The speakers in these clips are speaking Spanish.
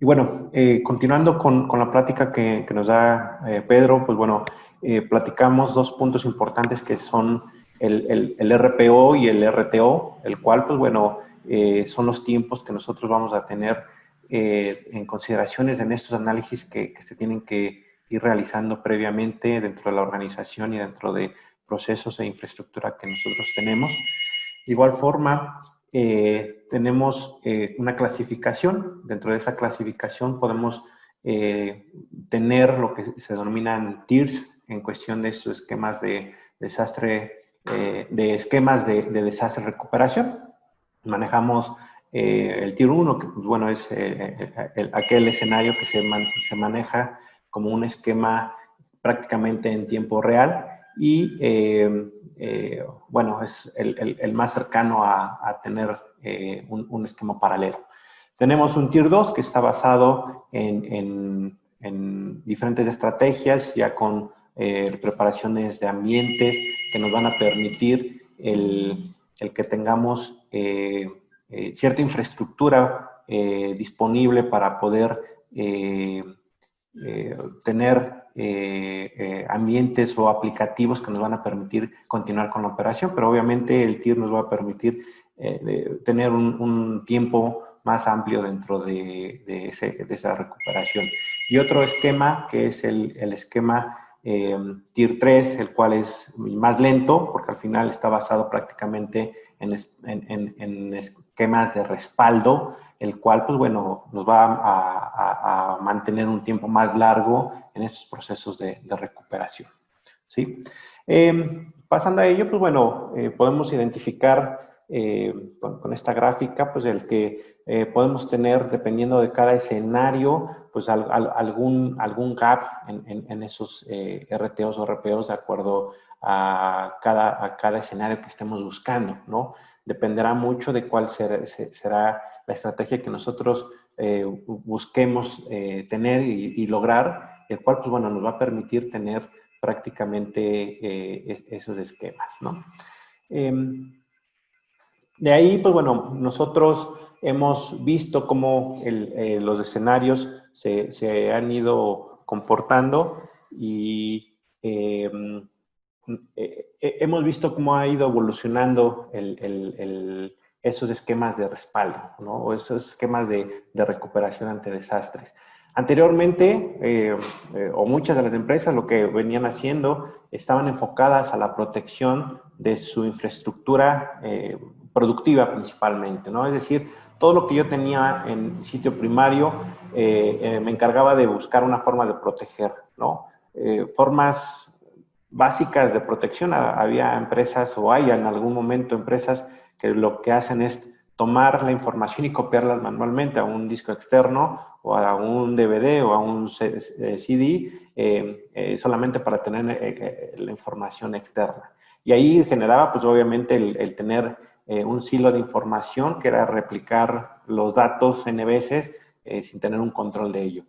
Y bueno, continuando con la plática que nos da Pedro, pues bueno, platicamos dos puntos importantes que son el RPO y el RTO, el cual, pues bueno, son los tiempos que nosotros vamos a tener en consideraciones en estos análisis que se tienen que ir realizando previamente dentro de la organización y dentro de procesos e infraestructura que nosotros tenemos. De igual forma, tenemos una clasificación. Dentro de esa clasificación podemos tener lo que se denominan tiers en cuestión de estos esquemas de desastre, de desastre recuperación. Manejamos el tier 1, que pues, bueno, es aquel escenario que se maneja como un esquema prácticamente en tiempo real y bueno, es el más cercano a tener un esquema paralelo. Tenemos un Tier 2 que está basado en diferentes estrategias, ya con preparaciones de ambientes que nos van a permitir el que tengamos cierta infraestructura disponible para poder tener ambientes o aplicativos que nos van a permitir continuar con la operación, pero obviamente el TIR nos va a permitir tener un tiempo más amplio dentro de esa recuperación. Y otro esquema que es el esquema Tier 3, el cual es más lento, porque al final está basado prácticamente en esquemas de respaldo, el cual, pues bueno, nos va a mantener un tiempo más largo en estos procesos de recuperación, ¿sí? Pasando a ello, pues bueno, podemos identificar con esta gráfica, pues el que podemos tener, dependiendo de cada escenario, pues algún gap en esos RTOs o RPOs de acuerdo a cada escenario que estemos buscando, ¿no? Dependerá mucho de cuál será la estrategia que nosotros busquemos tener y lograr, el cual, pues bueno, nos va a permitir tener prácticamente esos esquemas, ¿no? De ahí, pues bueno, nosotros hemos visto cómo los escenarios se han ido comportando y hemos visto cómo ha ido evolucionando esos esquemas de respaldo, ¿no? O esos esquemas de recuperación ante desastres. Anteriormente, o muchas de las empresas lo que venían haciendo estaban enfocadas a la protección de su infraestructura productiva principalmente, ¿no? Es decir, todo lo que yo tenía en sitio primario me encargaba de buscar una forma de proteger, ¿no? Formas básicas de protección. Había empresas, o hay en algún momento empresas, que lo que hacen es tomar la información y copiarlas manualmente a un disco externo o a un DVD o a un CD solamente para tener la información externa. Y ahí generaba, pues obviamente, el tener un silo de información que era replicar los datos N veces sin tener un control de ello.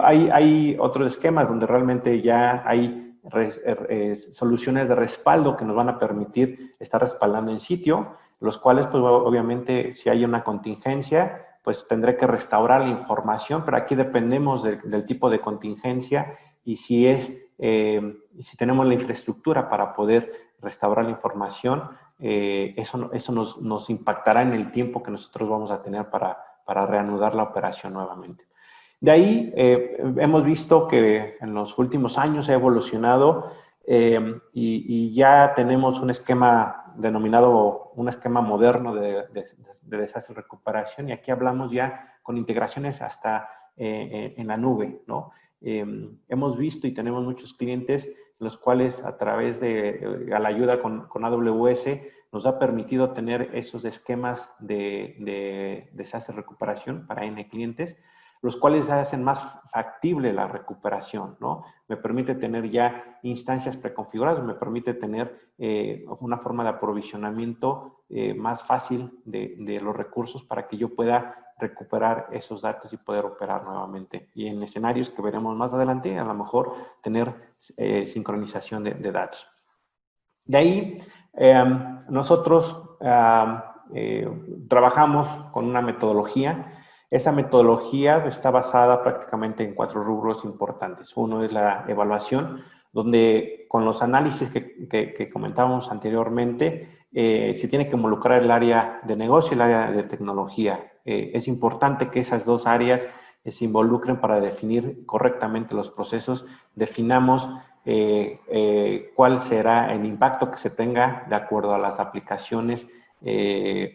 Hay otros esquemas donde realmente ya hay soluciones de respaldo que nos van a permitir estar respaldando en sitio, los cuales, pues obviamente, si hay una contingencia, pues tendré que restaurar la información, pero aquí dependemos del tipo de contingencia y si tenemos la infraestructura para poder restaurar la información, eso nos impactará en el tiempo que nosotros vamos a tener para reanudar la operación nuevamente. De ahí hemos visto que en los últimos años ha evolucionado y ya tenemos un esquema denominado un esquema moderno de desastre y recuperación, y aquí hablamos ya con integraciones hasta en la nube, ¿no? Hemos visto y tenemos muchos clientes los cuales a través de la ayuda con AWS nos ha permitido tener esos esquemas de desastre y recuperación para N clientes, los cuales hacen más factible la recuperación, ¿no? Me permite tener ya instancias preconfiguradas, me permite tener una forma de aprovisionamiento más fácil de los recursos para que yo pueda recuperar esos datos y poder operar nuevamente. Y en escenarios que veremos más adelante, a lo mejor tener sincronización de datos. De ahí, nosotros trabajamos con una metodología Esa metodología está basada prácticamente en 4 rubros importantes. Uno es la evaluación, donde con los análisis que comentábamos anteriormente, se tiene que involucrar el área de negocio y el área de tecnología. Es importante que esas dos áreas se involucren para definir correctamente los procesos, definamos cuál será el impacto que se tenga de acuerdo a las aplicaciones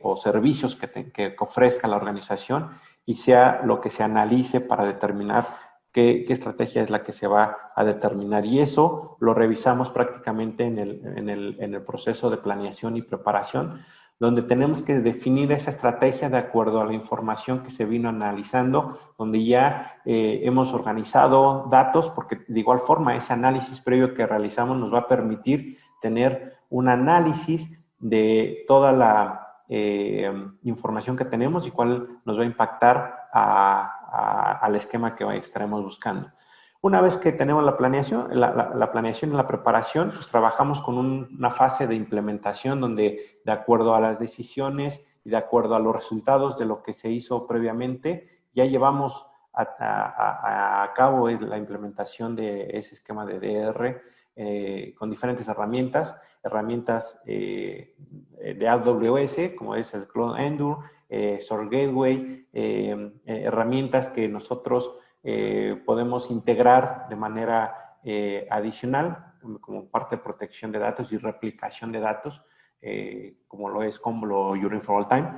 o servicios que ofrezca la organización y sea lo que se analice para determinar qué estrategia es la que se va a determinar. Y eso lo revisamos prácticamente en el proceso de planeación y preparación, donde tenemos que definir esa estrategia de acuerdo a la información que se vino analizando, donde ya hemos organizado datos, porque de igual forma ese análisis previo que realizamos nos va a permitir tener un análisis de toda la información que tenemos y cuál nos va a impactar al esquema que estaremos buscando. Una vez que tenemos la planeación, la planeación y la preparación, pues trabajamos con una fase de implementación donde, de acuerdo a las decisiones y de acuerdo a los resultados de lo que se hizo previamente, ya llevamos a cabo la implementación de ese esquema de DR con diferentes herramientas de AWS, como es el Cloud Endure, Source Gateway, herramientas que nosotros podemos integrar de manera adicional como parte de protección de datos y replicación de datos, como lo es Commvault Urine for All Time.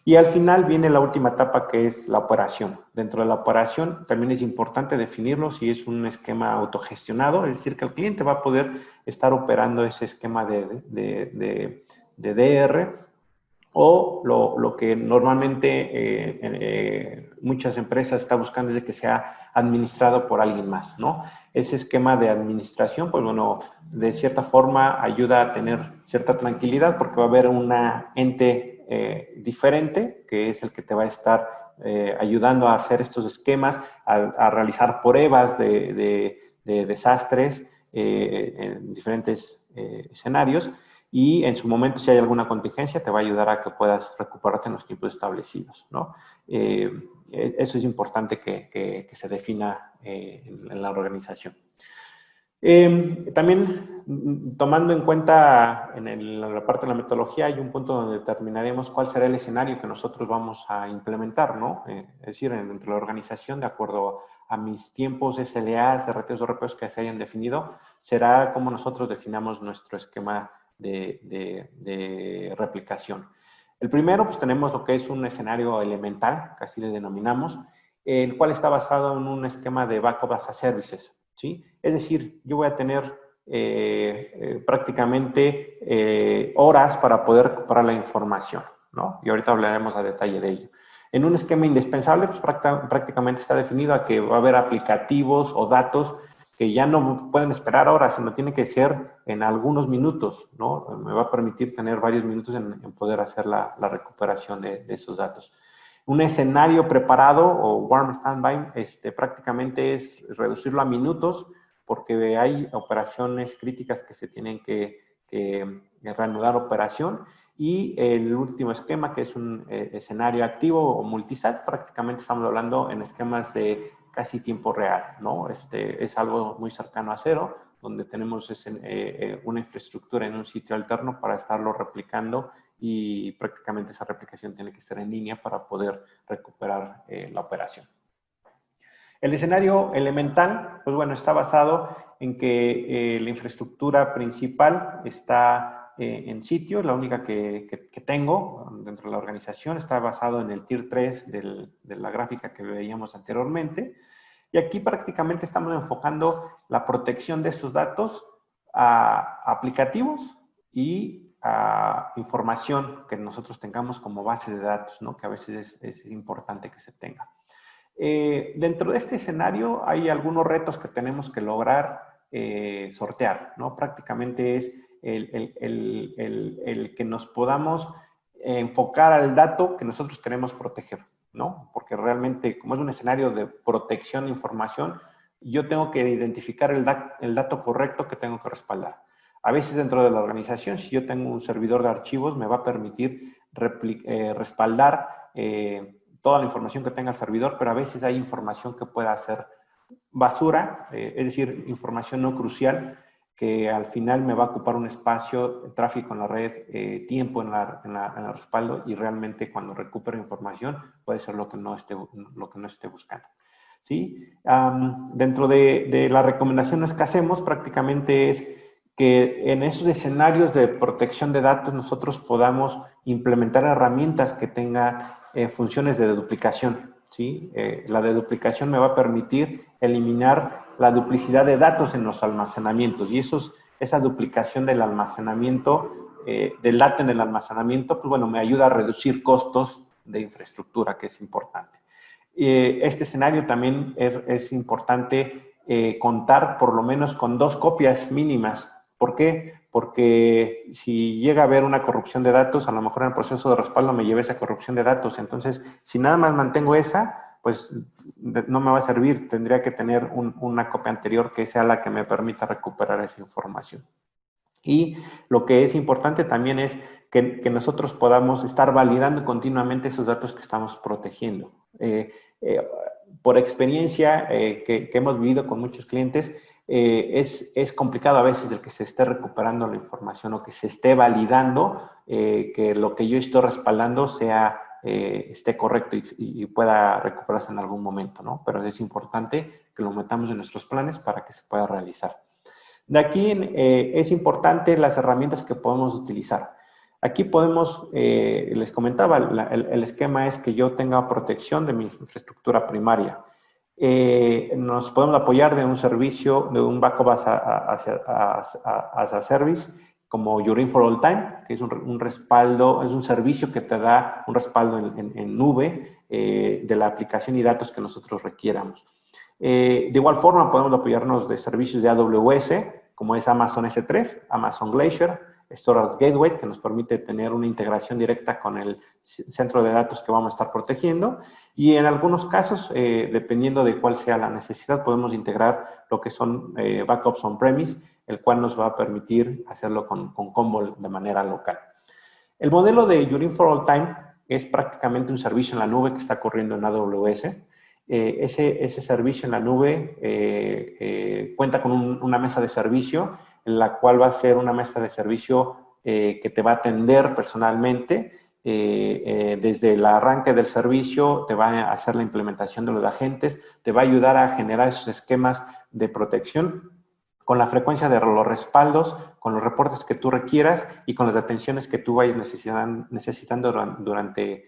Y al final viene la última etapa, que es la operación. Dentro de la operación también es importante definirlo si es un esquema autogestionado, es decir, que el cliente va a poder estar operando ese esquema de DR, o lo que normalmente muchas empresas están buscando es de que sea administrado por alguien más, ¿no? Ese esquema de administración, pues bueno, de cierta forma ayuda a tener cierta tranquilidad porque va a haber una ente diferente que es el que te va a estar ayudando a hacer estos esquemas, a realizar pruebas de desastres en diferentes escenarios. Y en su momento, si hay alguna contingencia, te va a ayudar a que puedas recuperarte en los tiempos establecidos, ¿no? Eso es importante que se defina en la organización. También, tomando en cuenta en la parte de la metodología, hay un punto donde determinaremos cuál será el escenario que nosotros vamos a implementar, ¿no? Es decir, dentro de la organización, de acuerdo a mis tiempos SLAs, RTOs o RPOs que se hayan definido, será como nosotros definamos nuestro esquema de replicación. El primero, pues tenemos lo que es un escenario elemental, que así le denominamos, el cual está basado en un esquema de backup as a services, ¿sí? Es decir, yo voy a tener prácticamente horas para poder recuperar la información, ¿no? Y ahorita hablaremos a detalle de ello. En un esquema indispensable, pues prácticamente está definido a que va a haber aplicativos o datos que ya no pueden esperar horas, sino tiene que ser en algunos minutos, ¿no? Me va a permitir tener varios minutos en poder hacer la recuperación de esos datos. Un escenario preparado o warm standby prácticamente es reducirlo a minutos porque hay operaciones críticas que se tienen que reanudar operación. Y el último esquema, que es un escenario activo o multisite, prácticamente estamos hablando en esquemas de casi tiempo real, ¿no? Es algo muy cercano a cero, donde tenemos una infraestructura en un sitio alterno para estarlo replicando y prácticamente esa replicación tiene que ser en línea para poder recuperar la operación. El escenario elemental, pues bueno, está basado en que la infraestructura principal está en sitio, la única que tengo dentro de la organización, está basado en el Tier 3 de la gráfica que veíamos anteriormente. Y aquí prácticamente estamos enfocando la protección de esos datos a aplicativos y a información que nosotros tengamos como base de datos, ¿no? Que a veces es importante que se tenga. Dentro de este escenario hay algunos retos que tenemos que lograr sortear, ¿no? Prácticamente es el que nos podamos enfocar al dato que nosotros queremos proteger, ¿no? Porque realmente, como es un escenario de protección de información, yo tengo que identificar el dato correcto que tengo que respaldar. A veces dentro de la organización, si yo tengo un servidor de archivos, me va a permitir respaldar toda la información que tenga el servidor, pero a veces hay información que pueda ser basura, es decir, información no crucial, que al final me va a ocupar un espacio, tráfico en la red, tiempo en el respaldo, y realmente cuando recupero información puede ser lo que no esté buscando. ¿Sí? Dentro de la recomendación que hacemos prácticamente es que en esos escenarios de protección de datos nosotros podamos implementar herramientas que tengan funciones de deduplicación. ¿Sí? La deduplicación me va a permitir eliminar la duplicidad de datos en los almacenamientos, y esa duplicación del almacenamiento, del dato en el almacenamiento, pues bueno, me ayuda a reducir costos de infraestructura, que es importante. Este escenario también es importante contar por lo menos con 2 copias mínimas. ¿Por qué? Porque si llega a haber una corrupción de datos, a lo mejor en el proceso de respaldo me lleve esa corrupción de datos. Entonces, si nada más mantengo esa, pues no me va a servir. Tendría que tener una copia anterior que sea la que me permita recuperar esa información. Y lo que es importante también es que nosotros podamos estar validando continuamente esos datos que estamos protegiendo. Por experiencia que hemos vivido con muchos clientes, es complicado a veces el que se esté recuperando la información o que se esté validando que lo que yo estoy respaldando esté correcto y pueda recuperarse en algún momento, ¿no? Pero es importante que lo metamos en nuestros planes para que se pueda realizar. De aquí es importante las herramientas que podemos utilizar. Aquí podemos, les comentaba, el esquema es que yo tenga protección de mi infraestructura primaria. Nos podemos apoyar de un servicio, de un backup as a service, como Yourin for All Time, que es un respaldo, es un servicio que te da un respaldo en nube de la aplicación y datos que nosotros requieramos. De igual forma, podemos apoyarnos de servicios de AWS, como es Amazon S3, Amazon Glacier, Storage Gateway, que nos permite tener una integración directa con el centro de datos que vamos a estar protegiendo. Y en algunos casos, dependiendo de cuál sea la necesidad, podemos integrar lo que son backups on-premise, el cual nos va a permitir hacerlo con Commvault de manera local. El modelo de Yourin for All Time es prácticamente un servicio en la nube que está corriendo en AWS. Ese servicio en la nube cuenta con una mesa de servicio, en la cual va a ser una mesa de servicio que te va a atender personalmente. Desde el arranque del servicio, te va a hacer la implementación de los agentes, te va a ayudar a generar esos esquemas de protección con la frecuencia de los respaldos, con los reportes que tú requieras y con las atenciones que tú vayas necesitando durante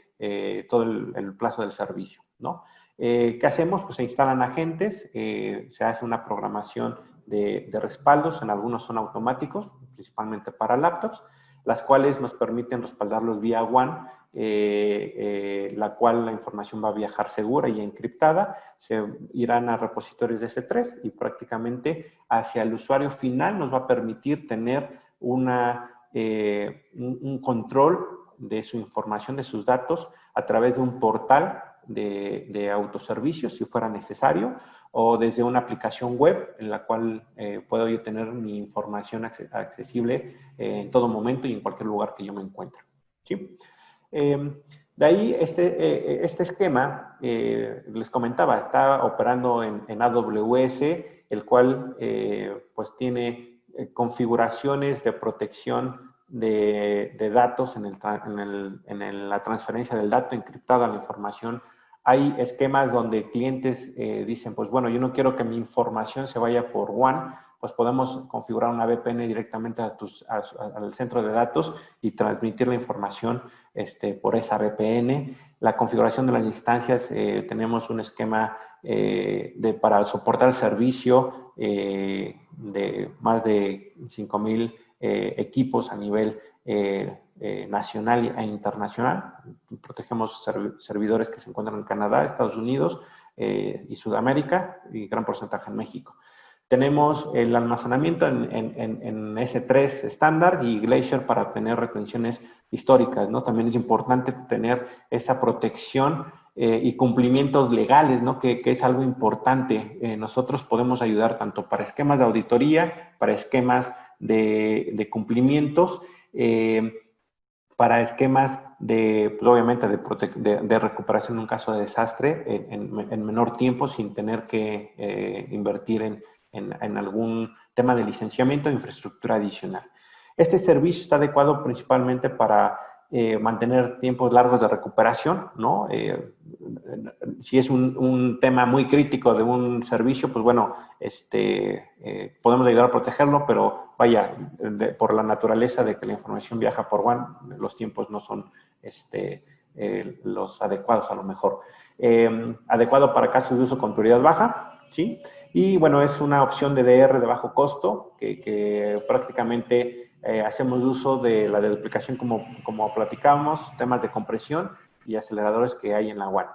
todo el plazo del servicio, ¿no? ¿Qué hacemos? Pues se instalan agentes, se hace una programación de respaldos, en algunos son automáticos, principalmente para laptops, las cuales nos permiten respaldarlos vía WAN, la cual la información va a viajar segura y encriptada, se irán a repositorios de S3 y prácticamente hacia el usuario final nos va a permitir tener un control de su información, de sus datos, a través de un portal de autoservicios, si fuera necesario, o desde una aplicación web en la cual puedo yo tener mi información accesible en todo momento y en cualquier lugar que yo me encuentre. ¿Sí? De ahí este esquema, les comentaba, está operando en AWS, el cual pues tiene configuraciones de protección de datos en la transferencia del dato encriptada, la información. Hay esquemas donde clientes dicen, pues bueno, yo no quiero que mi información se vaya por WAN, pues podemos configurar una VPN directamente al centro de datos y transmitir la información por esa VPN. La configuración de las instancias, tenemos un esquema para soportar el servicio de más de 5,000 equipos a nivel nacional e internacional. Protegemos servidores que se encuentran en Canadá, Estados Unidos y Sudamérica, y gran porcentaje en México. Tenemos el almacenamiento en S3 estándar y Glacier para tener retenciones históricas, ¿no? También es importante tener esa protección y cumplimientos legales, ¿no? Que es algo importante. Nosotros podemos ayudar tanto para esquemas de auditoría, para esquemas de cumplimientos, para esquemas de, pues obviamente, de recuperación en un caso de desastre en menor tiempo sin tener que invertir en algún tema de licenciamiento o infraestructura adicional. Este servicio está adecuado principalmente para mantener tiempos largos de recuperación, ¿no? Si es un tema muy crítico de un servicio, pues bueno, podemos ayudar a protegerlo, pero vaya, por la naturaleza de que la información viaja por WAN, los tiempos no son los adecuados a lo mejor. Adecuado para casos de uso con prioridad baja, ¿sí? Y bueno, es una opción de DR de bajo costo que prácticamente hacemos uso de la duplicación como platicamos, temas de compresión y aceleradores que hay en la WAN.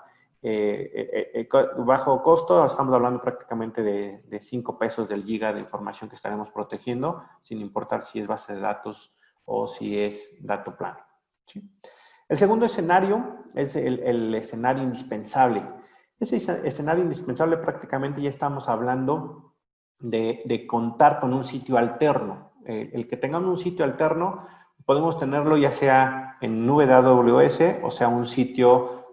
Bajo costo, estamos hablando prácticamente de 5 pesos del giga de información que estaremos protegiendo, sin importar si es base de datos o si es dato plano, ¿sí? El segundo escenario es el escenario indispensable. Ese escenario indispensable prácticamente ya estamos hablando de contar con un sitio alterno. El que tengamos un sitio alterno, podemos tenerlo ya sea en nube de AWS, o sea, un sitio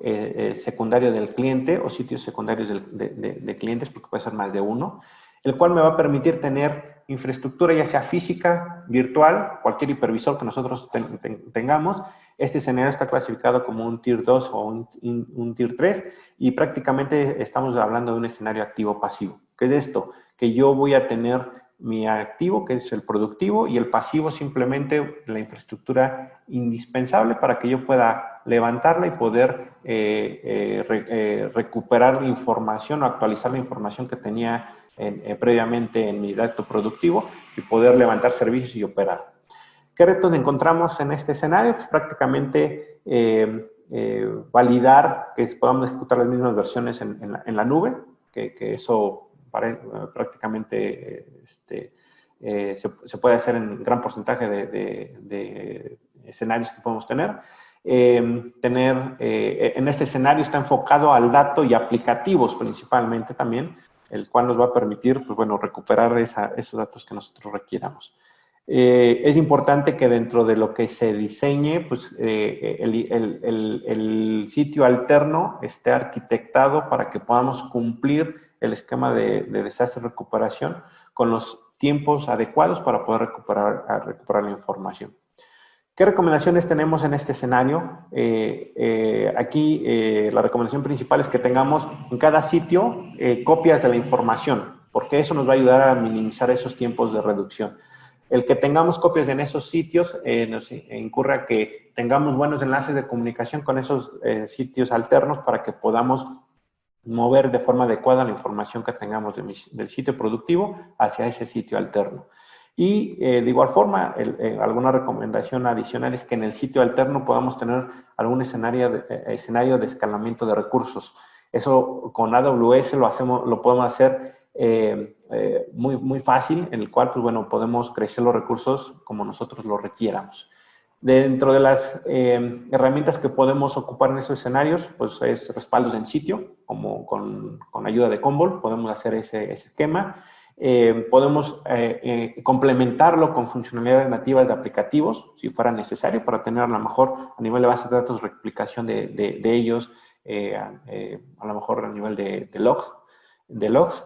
secundario del cliente o sitios secundarios de clientes, porque puede ser más de uno, el cual me va a permitir tener infraestructura ya sea física, virtual, cualquier hipervisor que nosotros tengamos. Este escenario está clasificado como un Tier 2 o un Tier 3 y prácticamente estamos hablando de un escenario activo-pasivo. ¿Qué es esto? Que yo voy a tener mi activo, que es el productivo, y el pasivo simplemente la infraestructura indispensable para que yo pueda levantarla y poder recuperar la información o actualizar la información que tenía previamente en mi dato productivo y poder levantar servicios y operar. ¿Qué retos encontramos en este escenario? Pues prácticamente validar que podamos ejecutar las mismas versiones en la nube, que eso prácticamente se puede hacer en gran porcentaje de escenarios que podemos tener. En este escenario está enfocado al dato y aplicativos principalmente también, el cual nos va a permitir, pues bueno, recuperar esos datos que nosotros requiramos. Es importante que dentro de lo que se diseñe, pues el sitio alterno esté arquitectado para que podamos cumplir el esquema de desastre y recuperación con los tiempos adecuados para poder recuperar la información. ¿Qué recomendaciones tenemos en este escenario? Aquí la recomendación principal es que tengamos en cada sitio copias de la información, porque eso nos va a ayudar a minimizar esos tiempos de reducción. El que tengamos copias en esos sitios nos incurre a que tengamos buenos enlaces de comunicación con esos sitios alternos para que podamos mover de forma adecuada la información que tengamos del sitio productivo hacia ese sitio alterno. Y de igual forma, alguna recomendación adicional es que en el sitio alterno podamos tener algún escenario de escalamiento de recursos. Eso con AWS lo podemos hacer muy fácil, en el cual, pues bueno, podemos crecer los recursos como nosotros lo requieramos. Dentro de las herramientas que podemos ocupar en esos escenarios, pues es respaldos en sitio, como con ayuda de Commvault, podemos hacer ese esquema. Podemos complementarlo con funcionalidades nativas de aplicativos, si fuera necesario, para tener a lo mejor a nivel de bases de datos replicación de ellos, a lo mejor a nivel de logs.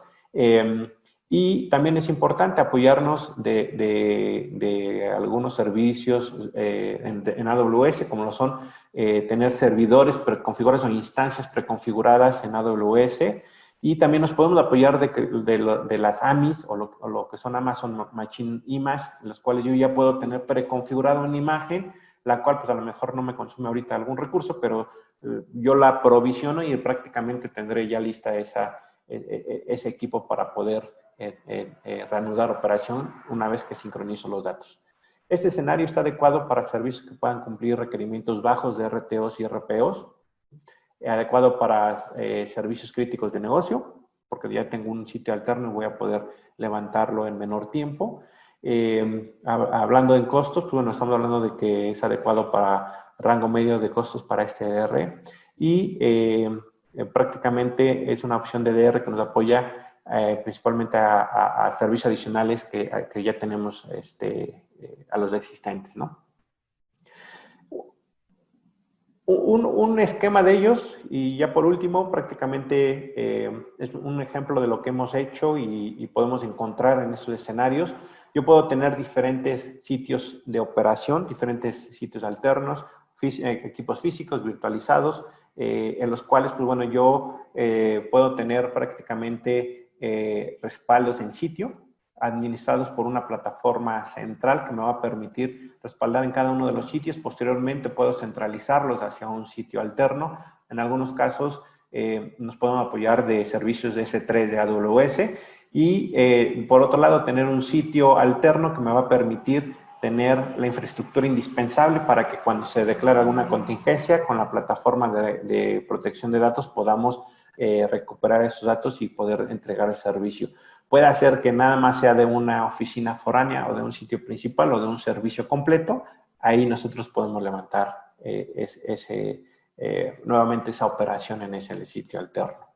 Y también es importante apoyarnos de algunos servicios en AWS, como lo son tener servidores preconfigurados o instancias preconfiguradas en AWS. Y también nos podemos apoyar de las AMIs o lo que son Amazon Machine Image, en las cuales yo ya puedo tener preconfigurada una imagen, la cual pues a lo mejor no me consume ahorita algún recurso, pero yo la provisiono y prácticamente tendré ya lista ese equipo para poder reanudar operación una vez que sincronizo los datos. Este escenario está adecuado para servicios que puedan cumplir requerimientos bajos de RTOs y RPOs, adecuado para servicios críticos de negocio, porque ya tengo un sitio alterno y voy a poder levantarlo en menor tiempo. Hablando en costos, pues bueno, estamos hablando de que es adecuado para rango medio de costos para este DR y prácticamente es una opción de DR que nos apoya principalmente a servicios adicionales que ya tenemos a los existentes, ¿no? Un esquema de ellos, y ya por último, prácticamente es un ejemplo de lo que hemos hecho y podemos encontrar en esos escenarios. Yo puedo tener diferentes sitios de operación, diferentes sitios alternos, equipos físicos virtualizados, en los cuales, pues bueno, yo puedo tener prácticamente respaldos en sitio, administrados por una plataforma central que me va a permitir respaldar en cada uno de los sitios. Posteriormente puedo centralizarlos hacia un sitio alterno. En algunos casos nos podemos apoyar de servicios de S3 de AWS y por otro lado tener un sitio alterno que me va a permitir tener la infraestructura indispensable para que cuando se declara alguna contingencia con la plataforma de protección de datos podamos recuperar esos datos y poder entregar el servicio. Puede hacer que nada más sea de una oficina foránea o de un sitio principal o de un servicio completo. Ahí nosotros podemos levantar nuevamente esa operación en ese sitio alterno.